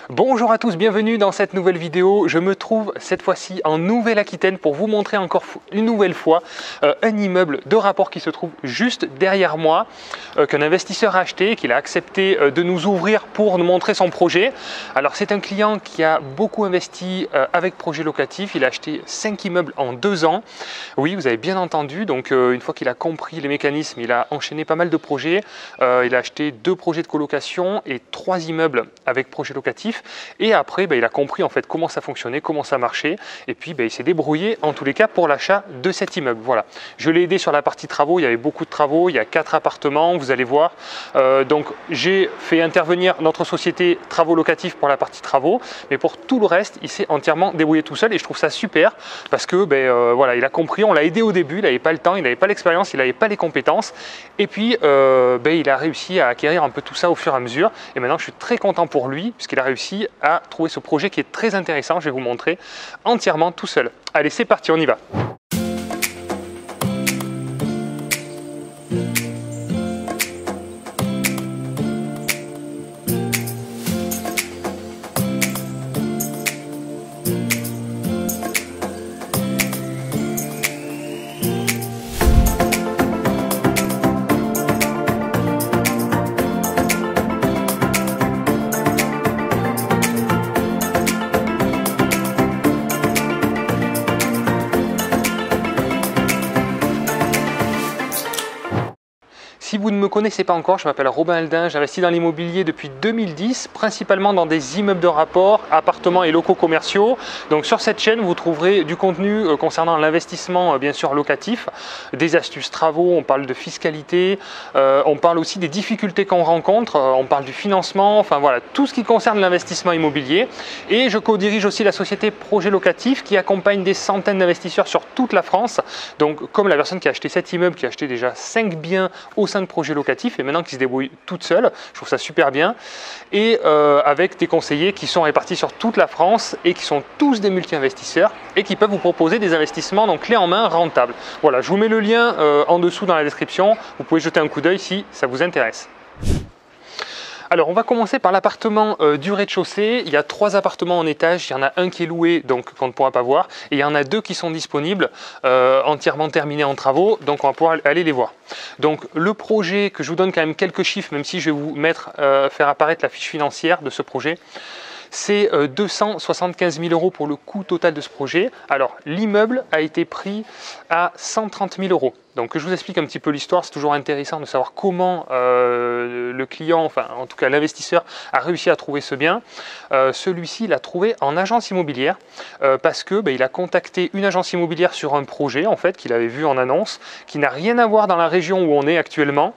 Bonjour à tous, bienvenue dans cette nouvelle vidéo. Je me trouve cette fois-ci en Nouvelle-Aquitaine pour vous montrer encore une nouvelle fois un immeuble de rapport qui se trouve juste derrière moi, qu'un investisseur a acheté, qu'il a accepté de nous ouvrir pour nous montrer son projet. Alors c'est un client qui a beaucoup investi avec projet locatif, il a acheté 5 immeubles en 2 ans. Oui, vous avez bien entendu, donc une fois qu'il a compris les mécanismes, il a enchaîné pas mal de projets. Il a acheté 2 projets de colocation et 3 immeubles avec projet locatif. Et après, il a compris en fait comment ça fonctionnait, comment ça marchait, et puis il s'est débrouillé en tous les cas pour l'achat de cet immeuble. Voilà. Je l'ai aidé sur la partie travaux, il y avait beaucoup de travaux, il y a 4 appartements, vous allez voir. Donc j'ai fait intervenir notre société travaux locatifs pour la partie travaux, mais pour tout le reste, il s'est entièrement débrouillé tout seul et je trouve ça super parce que voilà, il a compris, on l'a aidé au début, il n'avait pas le temps, il n'avait pas l'expérience, il n'avait pas les compétences, et puis il a réussi à acquérir un peu tout ça au fur et à mesure, et maintenant je suis très content pour lui puisqu'il a réussi à trouver ce projet qui est très intéressant. Je vais vous montrer entièrement tout seul. Allez, c'est parti, on y va. Si vous ne me connaissez pas encore, je m'appelle Robin Aldin, j'investis dans l'immobilier depuis 2010, principalement dans des immeubles de rapport, appartements et locaux commerciaux. Donc sur cette chaîne, vous trouverez du contenu concernant l'investissement bien sûr locatif, des astuces travaux, on parle de fiscalité, on parle aussi des difficultés qu'on rencontre, on parle du financement, enfin voilà, tout ce qui concerne l'investissement immobilier. Et je co-dirige aussi la société Projet Locatif qui accompagne des centaines d'investisseurs sur toute la France. Donc comme la personne qui a acheté cet immeuble, qui a acheté déjà 5 biens au sein de projet locatif et maintenant qui se débrouille toute seule, je trouve ça super bien, et avec des conseillers qui sont répartis sur toute la France et qui sont tous des multi-investisseurs et qui peuvent vous proposer des investissements donc clés en main rentables. Voilà, je vous mets le lien en dessous dans la description, vous pouvez jeter un coup d'œil si ça vous intéresse. Alors on va commencer par l'appartement du rez-de-chaussée. Il y a 3 appartements en étage, il y en a un qui est loué donc qu'on ne pourra pas voir et il y en a 2 qui sont disponibles entièrement terminés en travaux, donc on va pouvoir aller les voir. Donc le projet, que je vous donne quand même quelques chiffres même si je vais vous faire apparaître la fiche financière de ce projet. C'est 275 000 € pour le coût total de ce projet. Alors l'immeuble a été pris à 130 000 €. Donc que je vous explique un petit peu l'histoire, c'est toujours intéressant de savoir comment le client, enfin en tout cas l'investisseur a réussi à trouver ce bien. Celui-ci il l'a trouvé en agence immobilière parce que il a contacté une agence immobilière sur un projet en fait qu'il avait vu en annonce, qui n'a rien à voir dans la région où on est actuellement.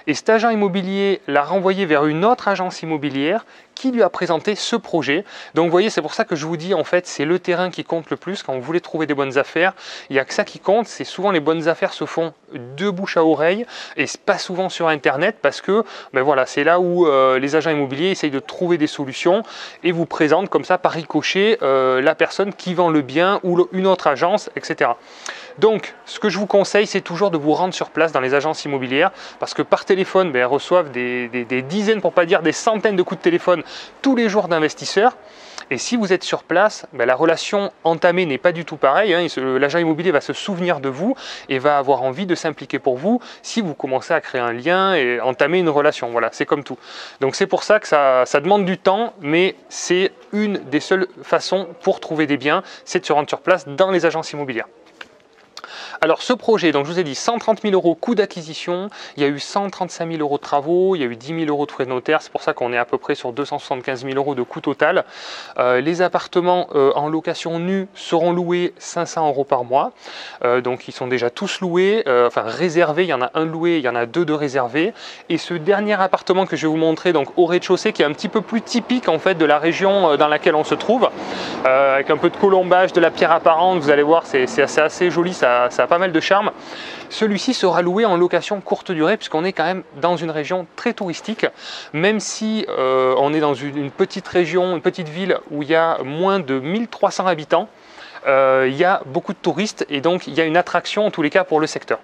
Et cet agent immobilier l'a renvoyé vers une autre agence immobilière qui lui a présenté ce projet. Donc vous voyez, c'est pour ça que je vous dis en fait, c'est le terrain qui compte le plus quand vous voulez trouver des bonnes affaires. Il n'y a que ça qui compte, c'est souvent les bonnes affaires se font de bouche à oreille et pas souvent sur internet parce que voilà, c'est là où les agents immobiliers essayent de trouver des solutions et vous présentent comme ça par ricochet la personne qui vend le bien ou une autre agence, etc. Donc, ce que je vous conseille, c'est toujours de vous rendre sur place dans les agences immobilières parce que par téléphone, elles reçoivent des dizaines, pour pas dire des centaines de coups de téléphone tous les jours d'investisseurs. Et si vous êtes sur place, la relation entamée n'est pas du tout pareille. L'agent immobilier va se souvenir de vous et va avoir envie de s'impliquer pour vous si vous commencez à créer un lien et entamer une relation. Voilà, c'est comme tout. Donc c'est pour ça que ça demande du temps, mais c'est une des seules façons pour trouver des biens, c'est de se rendre sur place dans les agences immobilières. Alors ce projet, donc je vous ai dit 130 000 € coût d'acquisition, il y a eu 135 000 € de travaux, il y a eu 10 000 € de frais de notaire, c'est pour ça qu'on est à peu près sur 275 000 € de coût total. Les appartements en location nue seront loués 500 € par mois, donc ils sont déjà tous loués, enfin réservés, il y en a un loué, il y en a 2 de réservés. Et ce dernier appartement que je vais vous montrer donc au rez-de-chaussée qui est un petit peu plus typique en fait de la région dans laquelle on se trouve, avec un peu de colombage, de la pierre apparente, vous allez voir c'est assez joli, ça a pas mal de charme. Celui-ci sera loué en location courte durée puisqu'on est quand même dans une région très touristique, même si on est dans une petite région, une petite ville où il y a moins de 1300 habitants, il y a beaucoup de touristes et donc il y a une attraction en tous les cas pour le secteur.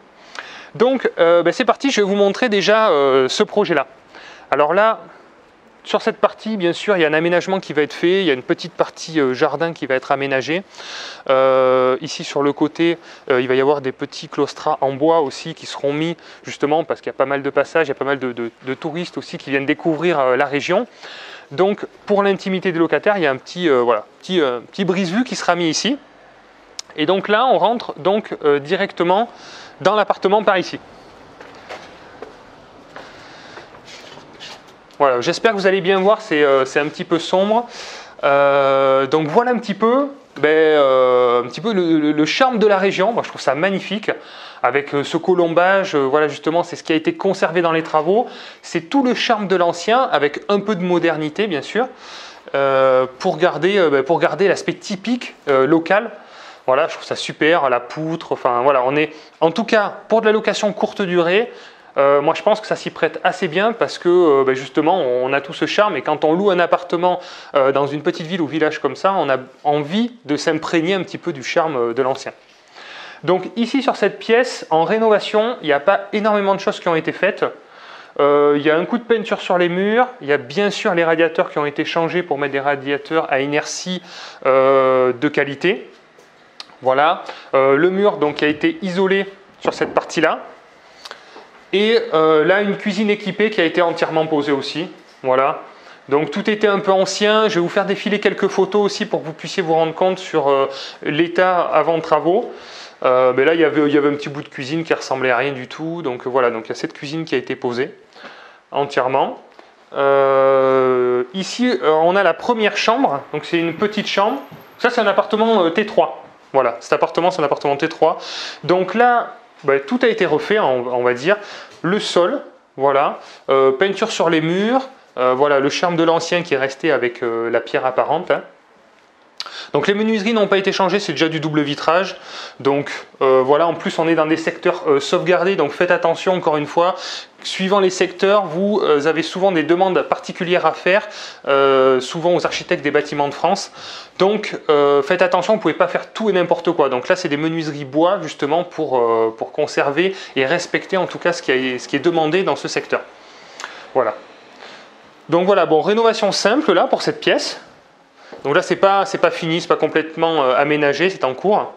Donc c'est parti, je vais vous montrer déjà ce projet-là. Alors là, sur cette partie, bien sûr, il y a un aménagement qui va être fait. Il y a une petite partie jardin qui va être aménagée. Ici, sur le côté, il va y avoir des petits claustras en bois aussi qui seront mis, justement, parce qu'il y a pas mal de passages, il y a pas mal de touristes aussi qui viennent découvrir la région. Donc, pour l'intimité des locataires, il y a un petit, petit brise-vue qui sera mis ici. Et donc là, on rentre donc directement dans l'appartement par ici. Voilà, j'espère que vous allez bien voir, c'est un petit peu sombre. Donc voilà un petit peu, le charme de la région. Moi, je trouve ça magnifique, avec ce colombage. Voilà, justement, c'est ce qui a été conservé dans les travaux. C'est tout le charme de l'ancien, avec un peu de modernité, bien sûr, pour garder l'aspect typique local. Voilà, je trouve ça super, la poutre. Enfin voilà, on est, en tout cas, pour de la location courte durée. Moi, je pense que ça s'y prête assez bien parce que justement, on a tout ce charme et quand on loue un appartement dans une petite ville ou village comme ça, on a envie de s'imprégner un petit peu du charme de l'ancien. Donc ici, sur cette pièce, en rénovation, il n'y a pas énormément de choses qui ont été faites. Il y a un coup de peinture sur les murs, il y a bien sûr les radiateurs qui ont été changés pour mettre des radiateurs à inertie de qualité. Voilà, le mur donc, qui a été isolé sur cette partie-là. Et là, une cuisine équipée qui a été entièrement posée aussi. Voilà. Donc tout était un peu ancien. Je vais vous faire défiler quelques photos aussi pour que vous puissiez vous rendre compte sur l'état avant travaux. Mais là, il y avait un petit bout de cuisine qui ressemblait à rien du tout. Donc voilà, donc il y a cette cuisine qui a été posée entièrement. Ici, on a la première chambre. Donc c'est une petite chambre. Ça, c'est un appartement T3. Voilà, cet appartement, c'est un appartement T3. Donc là, tout a été refait, on va dire. Le sol, voilà, peinture sur les murs, voilà, le charme de l'ancien qui est resté avec la pierre apparente. Hein. Donc les menuiseries n'ont pas été changées, c'est déjà du double vitrage. Donc voilà, en plus on est dans des secteurs sauvegardés, donc faites attention encore une fois. Suivant les secteurs, vous avez souvent des demandes particulières à faire, souvent aux architectes des bâtiments de France. Donc faites attention, vous ne pouvez pas faire tout et n'importe quoi. Donc là c'est des menuiseries bois justement pour conserver et respecter en tout cas ce qui est demandé dans ce secteur. Voilà. Donc voilà, bon, rénovation simple là pour cette pièce. Donc là, c'est pas fini, c'est pas complètement aménagé, c'est en cours.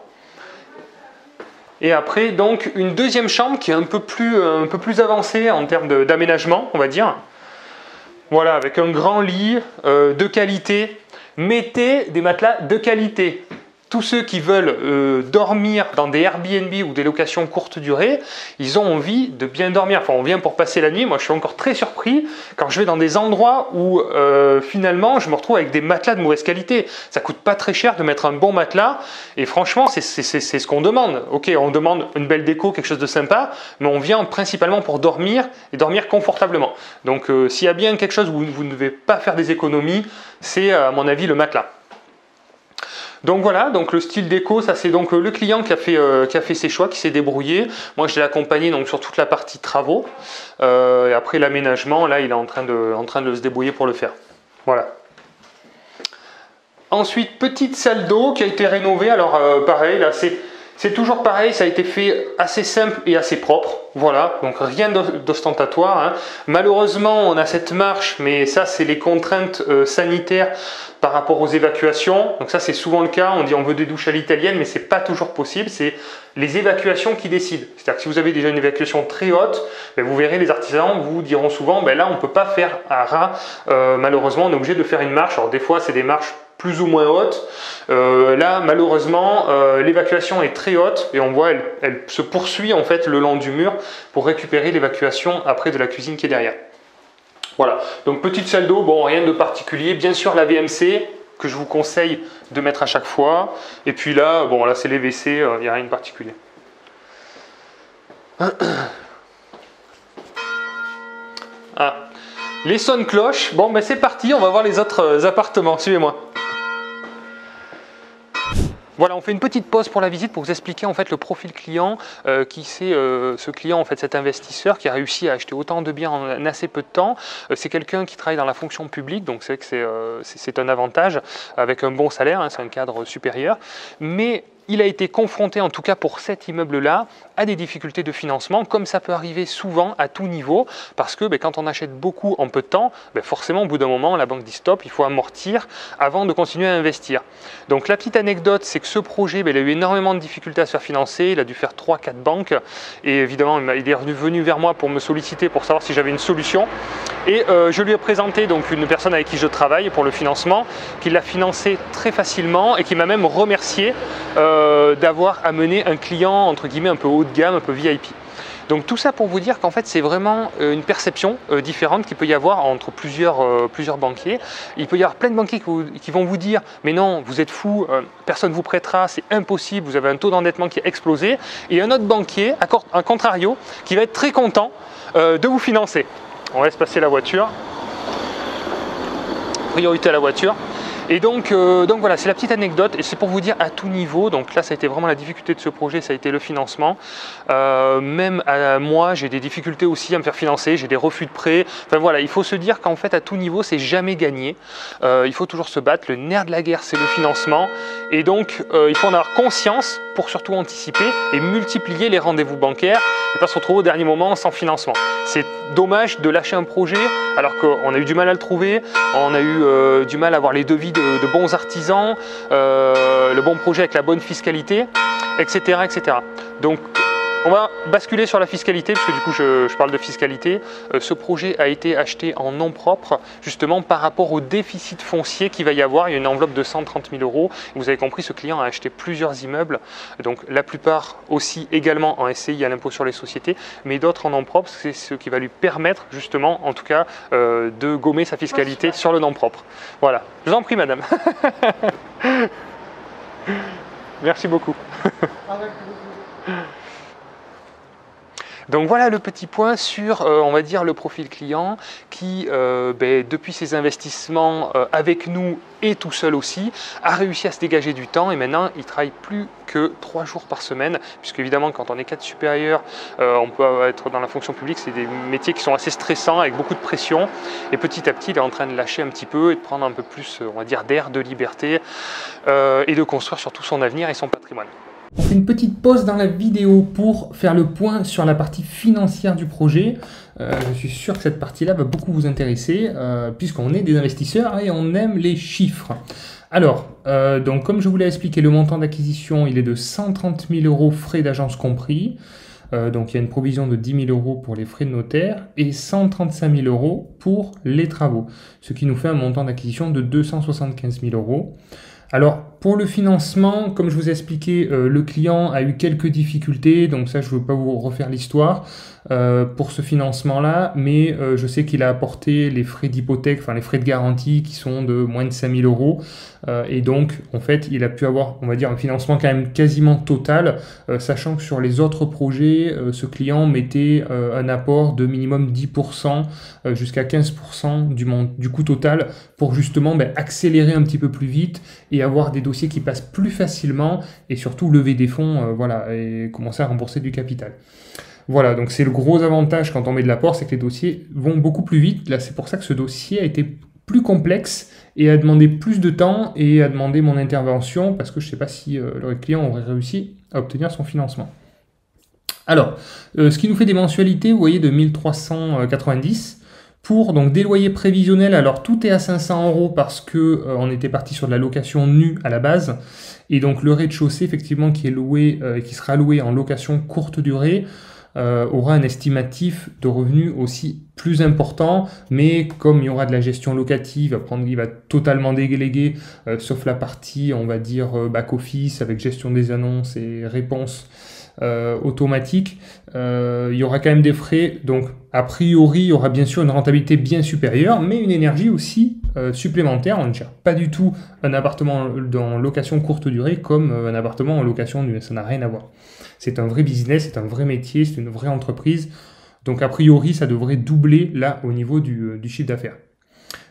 Et après, donc, une deuxième chambre qui est un peu plus avancée en termes d'aménagement, on va dire. Voilà, avec un grand lit de qualité. Mettez des matelas de qualité. Tous ceux qui veulent dormir dans des Airbnb ou des locations courte durée, ils ont envie de bien dormir. Enfin, on vient pour passer la nuit. Moi, je suis encore très surpris quand je vais dans des endroits où finalement, je me retrouve avec des matelas de mauvaise qualité. Ça coûte pas très cher de mettre un bon matelas. Et franchement, c'est ce qu'on demande. Ok, on demande une belle déco, quelque chose de sympa, mais on vient principalement pour dormir et dormir confortablement. Donc, s'il y a bien quelque chose où vous ne devez pas faire des économies, c'est à mon avis le matelas. Donc voilà, donc le style déco, ça c'est donc le client qui a fait ses choix, qui s'est débrouillé. Moi je l'ai accompagné donc sur toute la partie travaux. Et après l'aménagement, là il est en train de se débrouiller pour le faire. Voilà. Ensuite, petite salle d'eau qui a été rénovée. Alors pareil, là c'est toujours pareil, ça a été fait assez simple et assez propre. Voilà, donc rien d'ostentatoire. Hein. Malheureusement, on a cette marche, mais ça c'est les contraintes sanitaires par rapport aux évacuations. Donc ça c'est souvent le cas, on dit on veut des douches à l'italienne, mais c'est pas toujours possible, c'est les évacuations qui décident. C'est-à-dire que si vous avez déjà une évacuation très haute, vous verrez les artisans vous diront souvent, là on ne peut pas faire à ras, malheureusement on est obligé de faire une marche. Alors des fois c'est des marches plus ou moins hautes. Là malheureusement l'évacuation est très haute et on voit elle se poursuit en fait le long du mur pour récupérer l'évacuation après de la cuisine qui est derrière. Voilà, donc petite salle d'eau, bon rien de particulier, bien sûr la VMC que je vous conseille de mettre à chaque fois, et puis là, bon là c'est les WC, il n'y a rien de particulier. Ah, les sonne-cloches, bon c'est parti, on va voir les autres appartements, suivez-moi. Voilà, on fait une petite pause pour la visite pour vous expliquer en fait le profil client, qui c'est ce client, en fait cet investisseur qui a réussi à acheter autant de biens en assez peu de temps. C'est quelqu'un qui travaille dans la fonction publique, donc c'est vrai que c'est un avantage avec un bon salaire, hein, c'est un cadre supérieur. Mais il a été confronté, en tout cas pour cet immeuble-là, à des difficultés de financement, comme ça peut arriver souvent à tout niveau, parce que quand on achète beaucoup en peu de temps, forcément au bout d'un moment, la banque dit stop, il faut amortir avant de continuer à investir. Donc la petite anecdote, c'est que ce projet, il a eu énormément de difficultés à se faire financer, il a dû faire 3-4 banques, et évidemment, il est revenu vers moi pour me solliciter, pour savoir si j'avais une solution. Et je lui ai présenté donc une personne avec qui je travaille pour le financement, qui l'a financé très facilement et qui m'a même remercié d'avoir amené un client entre guillemets un peu haut de gamme, un peu VIP. Donc tout ça pour vous dire qu'en fait c'est vraiment une perception différente qu'il peut y avoir entre plusieurs banquiers. Il peut y avoir plein de banquiers qui vont vous dire mais non, vous êtes fou, personne ne vous prêtera, c'est impossible, vous avez un taux d'endettement qui a explosé. Et un autre banquier, à contrario, qui va être très content de vous financer. On laisse passer la voiture. Priorité à la voiture. Et donc voilà, c'est la petite anecdote et c'est pour vous dire à tout niveau, donc là ça a été vraiment la difficulté de ce projet, ça a été le financement. Même à moi, j'ai des difficultés aussi à me faire financer, j'ai des refus de prêt. Enfin voilà, il faut se dire qu'en fait à tout niveau, c'est jamais gagné. Il faut toujours se battre, le nerf de la guerre c'est le financement. Et donc il faut en avoir conscience pour surtout anticiper et multiplier les rendez-vous bancaires et pas se retrouver au dernier moment sans financement. C'est dommage de lâcher un projet alors qu'on a eu du mal à le trouver, on a eu du mal à avoir les devis de bons artisans, le bon projet avec la bonne fiscalité, etc. etc. Donc on va basculer sur la fiscalité, puisque du coup je parle de fiscalité. Ce projet a été acheté en nom propre, justement par rapport au déficit foncier qu'il va y avoir. Il y a une enveloppe de 130 000 €. Vous avez compris, ce client a acheté plusieurs immeubles, donc la plupart aussi également en SCI à l'impôt sur les sociétés, mais d'autres en nom propre. C'est ce qui va lui permettre justement, en tout cas, de gommer sa fiscalité sur le nom propre. Voilà, je vous en prie madame. Merci beaucoup. Donc voilà le petit point sur, on va dire, le profil client qui, depuis ses investissements avec nous et tout seul aussi, a réussi à se dégager du temps et maintenant il travaille plus que 3 jours par semaine, puisque évidemment quand on est cadre supérieur, on peut être dans la fonction publique, c'est des métiers qui sont assez stressants avec beaucoup de pression et petit à petit il est en train de lâcher un petit peu et de prendre un peu plus, on va dire, d'air, de liberté et de construire surtout son avenir et son patrimoine. On fait une petite pause dans la vidéo pour faire le point sur la partie financière du projet. Je suis sûr que cette partie-là va beaucoup vous intéresser puisqu'on est des investisseurs et on aime les chiffres. Alors, donc comme je vous l'ai expliqué, le montant d'acquisition il est de 130 000 € frais d'agence compris. Donc il y a une provision de 10 000 € pour les frais de notaire et 135 000 € pour les travaux, ce qui nous fait un montant d'acquisition de 275 000 €. Alors, pour le financement, comme je vous ai expliqué, le client a eu quelques difficultés, donc ça, je ne veux pas vous refaire l'histoire pour ce financement-là, mais je sais qu'il a apporté les frais d'hypothèque, enfin les frais de garantie qui sont de moins de 5 000 €, et donc, en fait, il a pu avoir, on va dire, un financement quand même quasiment total, sachant que sur les autres projets, ce client mettait un apport de minimum 10% jusqu'à 15% du coût total pour justement accélérer un petit peu plus vite et avoir des dossiers qui passent plus facilement et surtout lever des fonds voilà, et commencer à rembourser du capital. Voilà, donc c'est le gros avantage quand on met de l'apport, c'est que les dossiers vont beaucoup plus vite. Là, c'est pour ça que ce dossier a été plus complexe et a demandé plus de temps et a demandé mon intervention parce que je ne sais pas si le client aurait réussi à obtenir son financement. Alors, ce qui nous fait des mensualités, vous voyez, de 1390 pour donc des loyers prévisionnels. Alors, tout est à 500 € parce que on était parti sur de la location nue à la base. Et donc, le rez-de-chaussée, effectivement, qui est loué, qui sera loué en location courte durée, aura un estimatif de revenus aussi plus important, mais comme il y aura de la gestion locative, il va totalement déléguer, sauf la partie, on va dire, back-office, avec gestion des annonces et réponses automatique, il y aura quand même des frais, donc a priori il y aura bien sûr une rentabilité bien supérieure, mais une énergie aussi supplémentaire. On ne gère pas du tout un appartement en location courte durée comme un appartement en location nue, ça n'a rien à voir. C'est un vrai business, c'est un vrai métier, c'est une vraie entreprise, donc a priori ça devrait doubler là au niveau du chiffre d'affaires.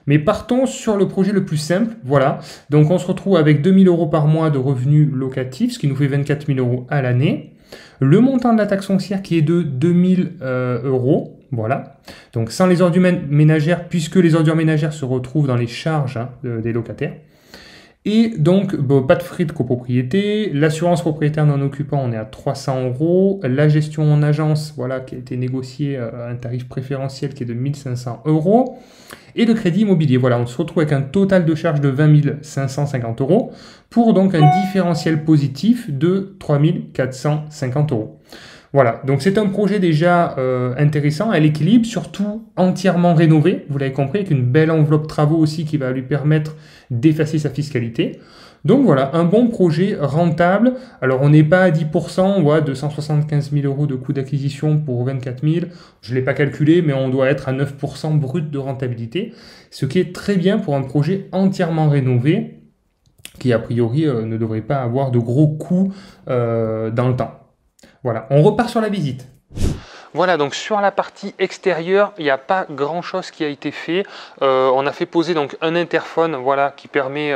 Mais partons sur le projet le plus simple, voilà. Donc on se retrouve avec 2 000 € par mois de revenus locatifs, ce qui nous fait 24 000 € à l'année. Le montant de la taxe foncière qui est de 2 000 €, voilà. Donc sans les ordures ménagères, puisque les ordures ménagères se retrouvent dans les charges des locataires. Et donc, bon, pas de frais de copropriété. L'assurance propriétaire non occupant, on est à 300 €. La gestion en agence, voilà, qui a été négociée à un tarif préférentiel qui est de 1500 €. Et le crédit immobilier, voilà, on se retrouve avec un total de charge de 20 550 € pour donc un différentiel positif de 3 450 €. Voilà, donc c'est un projet déjà intéressant à l'équilibre, surtout entièrement rénové, vous l'avez compris, avec une belle enveloppe travaux aussi qui va lui permettre d'effacer sa fiscalité. Donc voilà, un bon projet rentable. Alors on n'est pas à 10%, on voit 275 000 € de coût d'acquisition pour 24 000. Je ne l'ai pas calculé, mais on doit être à 9% brut de rentabilité, ce qui est très bien pour un projet entièrement rénové, qui a priori ne devrait pas avoir de gros coûts dans le temps. Voilà, on repart sur la visite. Voilà, donc sur la partie extérieure, il n'y a pas grand chose qui a été fait. On a fait poser donc un interphone, voilà, qui permet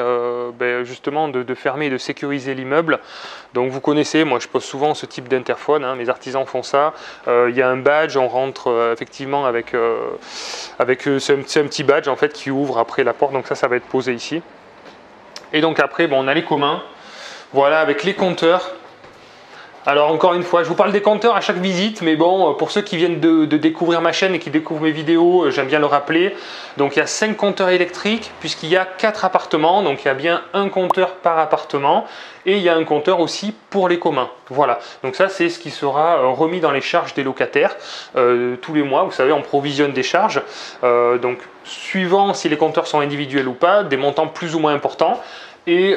justement de fermer et de sécuriser l'immeuble. Donc vous connaissez, moi je pose souvent ce type d'interphone, hein, mes artisans font ça. Il y a un badge, on rentre effectivement avec c'est un petit badge en fait qui ouvre après la porte, donc ça va être posé ici. Et donc après, bon, on a les communs, voilà, avec les compteurs. Alors encore une fois, je vous parle des compteurs à chaque visite, mais bon, pour ceux qui viennent de découvrir ma chaîne et qui découvrent mes vidéos, j'aime bien le rappeler. Donc il y a 5 compteurs électriques, puisqu'il y a 4 appartements, donc il y a bien un compteur par appartement, et il y a un compteur aussi pour les communs. Voilà, donc ça c'est ce qui sera remis dans les charges des locataires tous les mois. Vous savez, on provisionne des charges, donc suivant si les compteurs sont individuels ou pas, des montants plus ou moins importants. Et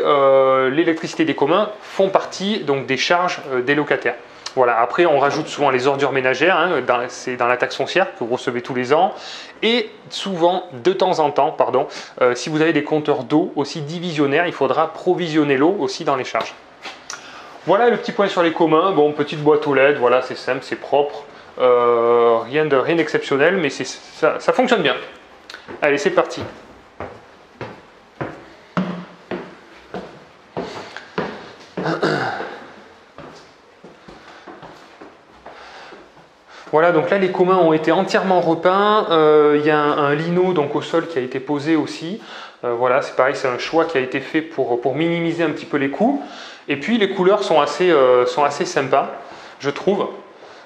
l'électricité des communs font partie donc des charges des locataires. Voilà. Après, on rajoute souvent les ordures ménagères, hein, c'est dans la taxe foncière que vous recevez tous les ans. Et souvent, de temps en temps, pardon, si vous avez des compteurs d'eau aussi divisionnaires, il faudra provisionner l'eau aussi dans les charges. Voilà le petit point sur les communs. Bon, petite boîte aux LED, voilà, c'est simple, c'est propre, rien d'exceptionnel, mais ça fonctionne bien. Allez, c'est parti. Voilà, donc là les communs ont été entièrement repeints. Il y a un lino donc au sol qui a été posé aussi. Voilà, c'est pareil, c'est un choix qui a été fait pour minimiser un petit peu les coûts. Et puis les couleurs sont assez sympas, je trouve.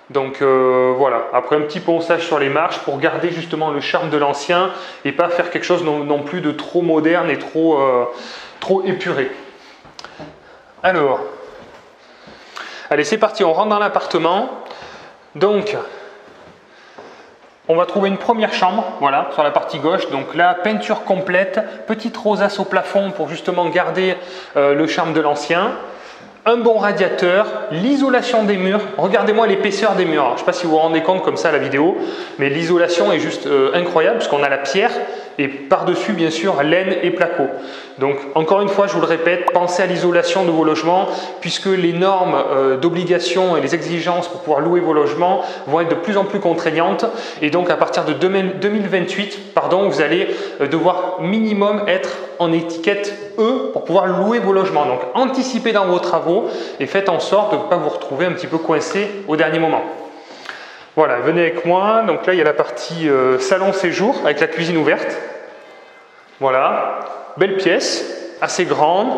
Donc voilà, après un petit ponçage sur les marches pour garder justement le charme de l'ancien et pas faire quelque chose non plus de trop moderne et trop épuré. Alors, allez, c'est parti, on rentre dans l'appartement. Donc, on va trouver une première chambre, voilà, sur la partie gauche. Donc là, peinture complète, petite rosace au plafond pour justement garder le charme de l'ancien. Un bon radiateur, l'isolation des murs. Regardez-moi l'épaisseur des murs. Alors, je ne sais pas si vous vous rendez compte comme ça à la vidéo, mais l'isolation est juste incroyable parce qu'on a la pierre et par-dessus, bien sûr, laine et placo. Donc, encore une fois, je vous le répète, pensez à l'isolation de vos logements puisque les normes d'obligation et les exigences pour pouvoir louer vos logements vont être de plus en plus contraignantes. Et donc, à partir de 2028, vous allez devoir minimum être en étiquette E pour pouvoir louer vos logements. Donc, anticipez dans vos travaux et faites en sorte de ne pas vous retrouver un petit peu coincé au dernier moment. Voilà, venez avec moi. Donc là, il y a la partie salon séjour avec la cuisine ouverte. Voilà, belle pièce, assez grande.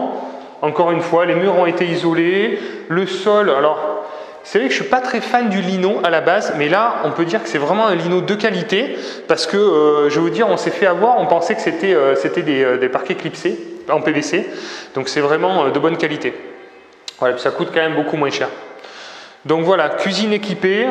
Encore une fois, les murs ont été isolés. Le sol, alors, c'est vrai que je ne suis pas très fan du lino à la base, mais là, on peut dire que c'est vraiment un lino de qualité parce que, je vais vous dire, on s'est fait avoir, on pensait que c'était des parquets clipsés en PVC. Donc c'est vraiment de bonne qualité. Voilà, puis ça coûte quand même beaucoup moins cher. Donc voilà, cuisine équipée.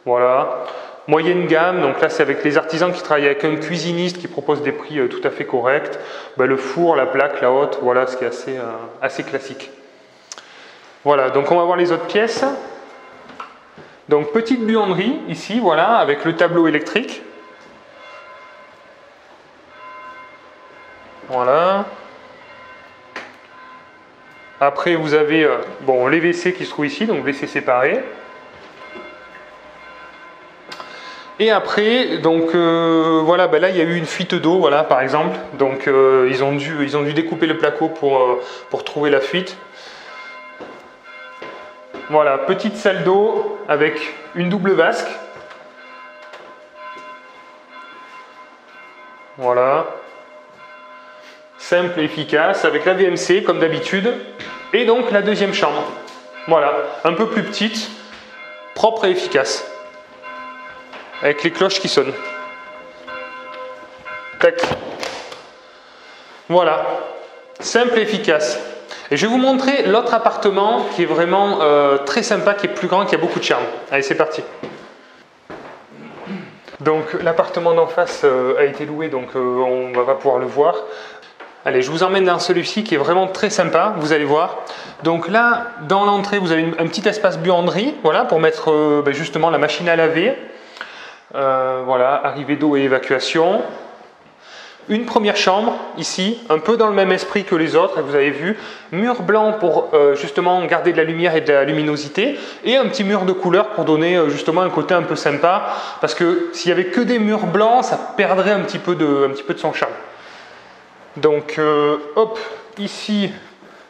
Voilà, moyenne gamme, donc là c'est avec les artisans qui travaillent avec un cuisiniste qui propose des prix tout à fait corrects. Le four, la plaque, la hotte, voilà ce qui est assez classique. Voilà, donc on va voir les autres pièces. Donc petite buanderie ici, voilà, avec le tableau électrique. Voilà. Après vous avez les WC qui se trouvent ici, donc WC séparés. Et après, donc voilà, là il y a eu une fuite d'eau, voilà, par exemple. Donc ils ont dû découper le placo pour trouver la fuite. Voilà, petite salle d'eau avec une double vasque. Voilà. simple et efficace, avec la VMC comme d'habitude. Et donc la deuxième chambre. Voilà, un peu plus petite, propre et efficace. Avec les cloches qui sonnent. Tac. Voilà, simple et efficace. Et je vais vous montrer l'autre appartement qui est vraiment très sympa, qui est plus grand, qui a beaucoup de charme. Allez, c'est parti. Donc l'appartement d'en face a été loué, donc on va pouvoir le voir. Allez, je vous emmène dans celui-ci qui est vraiment très sympa, vous allez voir. Donc là, dans l'entrée, vous avez un petit espace buanderie, voilà, pour mettre justement la machine à laver. Voilà, arrivée d'eau et évacuation. Une première chambre, ici, un peu dans le même esprit que les autres, vous avez vu. Mur blanc pour justement garder de la lumière et de la luminosité. Et un petit mur de couleur pour donner justement un côté un peu sympa. Parce que s'il n'y avait que des murs blancs, ça perdrait un petit peu de son charme. Donc, hop, ici,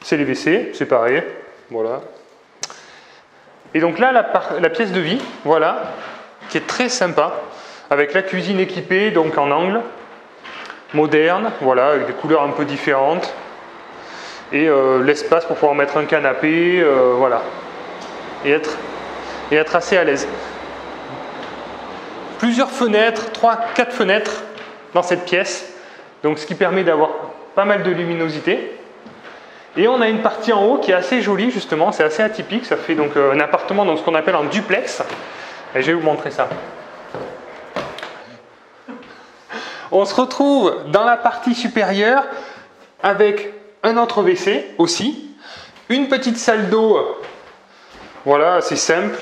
c'est les WC, c'est pareil. Voilà. Et donc là, la pièce de vie, voilà, qui est très sympa. Avec la cuisine équipée, donc en angle. Moderne, voilà, avec des couleurs un peu différentes. Et l'espace pour pouvoir mettre un canapé, voilà. Et être assez à l'aise. Plusieurs fenêtres, 3-4 fenêtres dans cette pièce. Donc ce qui permet d'avoir pas mal de luminosité. Et on a une partie en haut qui est assez jolie justement, c'est assez atypique. Ça fait donc un appartement dans ce qu'on appelle un duplex. Et je vais vous montrer ça. On se retrouve dans la partie supérieure avec un autre WC aussi, une petite salle d'eau, voilà, assez simple,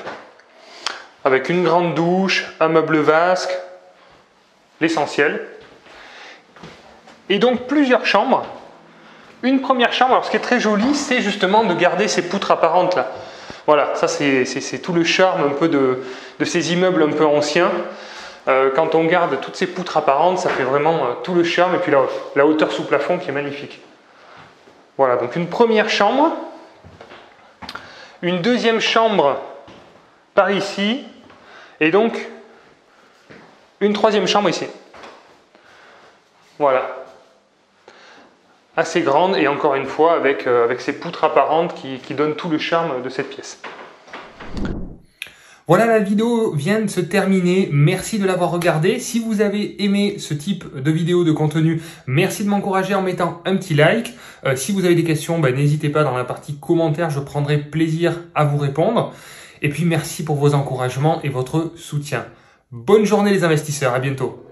avec une grande douche, un meuble vasque, l'essentiel. Et donc plusieurs chambres. Une première chambre, alors ce qui est très joli, c'est justement de garder ces poutres apparentes là. Voilà, ça c'est tout le charme un peu de ces immeubles un peu anciens. Quand on garde toutes ces poutres apparentes, ça fait vraiment tout le charme, et puis la hauteur sous plafond qui est magnifique. Voilà, donc une première chambre, une deuxième chambre par ici, et donc une troisième chambre ici. Voilà. Assez grande, et encore une fois avec ces poutres apparentes qui donnent tout le charme de cette pièce. Voilà, la vidéo vient de se terminer. Merci de l'avoir regardé. Si vous avez aimé ce type de vidéo, de contenu, merci de m'encourager en mettant un petit like. Si vous avez des questions, n'hésitez pas dans la partie commentaires, je prendrai plaisir à vous répondre. Et puis merci pour vos encouragements et votre soutien. Bonne journée les investisseurs, à bientôt.